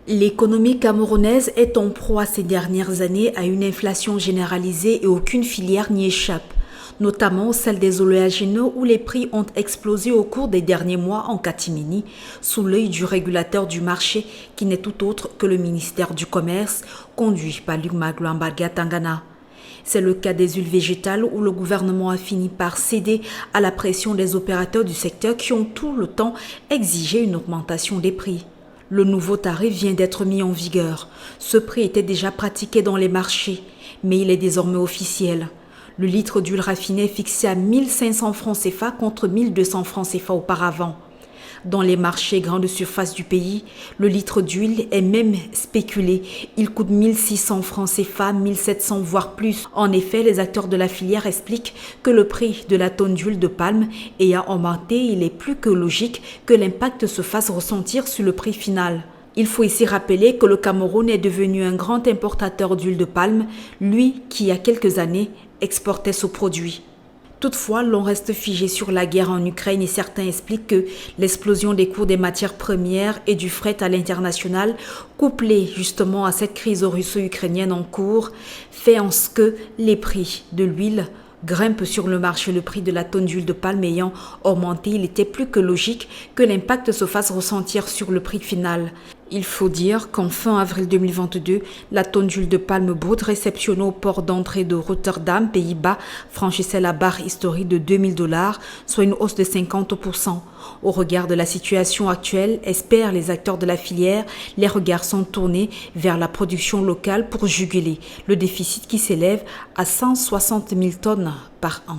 L'économie camerounaise est en proie ces dernières années à une inflation généralisée et aucune filière n'y échappe, notamment celle des oléagineux où les prix ont explosé au cours des derniers mois en catimini, sous l'œil du régulateur du marché qui n'est tout autre que le ministère du Commerce, conduit par Luc Magloire Tangana. C'est le cas des huiles végétales où le gouvernement a fini par céder à la pression des opérateurs du secteur qui ont tout le temps exigé une augmentation des prix. Le nouveau tarif vient d'être mis en vigueur. Ce prix était déjà pratiqué dans les marchés, mais il est désormais officiel. Le litre d'huile raffinée est fixé à 1500 francs CFA contre 1200 francs CFA auparavant. Dans les marchés grandes surfaces du pays, le litre d'huile est même spéculé. Il coûte 1600 francs CFA, 1700 voire plus. En effet, les acteurs de la filière expliquent que le prix de la tonne d'huile de palme ayant augmenté, il est plus que logique que l'impact se fasse ressentir sur le prix final. Il faut ici rappeler que le Cameroun est devenu un grand importateur d'huile de palme, lui qui, il y a quelques années, exportait ce produit. Toutefois, l'on reste figé sur la guerre en Ukraine et certains expliquent que l'explosion des cours des matières premières et du fret à l'international, couplée justement à cette crise russo-ukrainienne en cours, fait en ce que les prix de l'huile grimpent sur le marché. Le prix de la tonne d'huile de palme ayant augmenté, il était plus que logique que l'impact se fasse ressentir sur le prix final. Il faut dire qu'en fin avril 2022, la tonne d'huile de palme brute réceptionnée au port d'entrée de Rotterdam, Pays-Bas, franchissait la barre historique de 2000 $, soit une hausse de 50%. Au regard de la situation actuelle, espèrent les acteurs de la filière, les regards sont tournés vers la production locale pour juguler le déficit qui s'élève à 160 000 tonnes par an.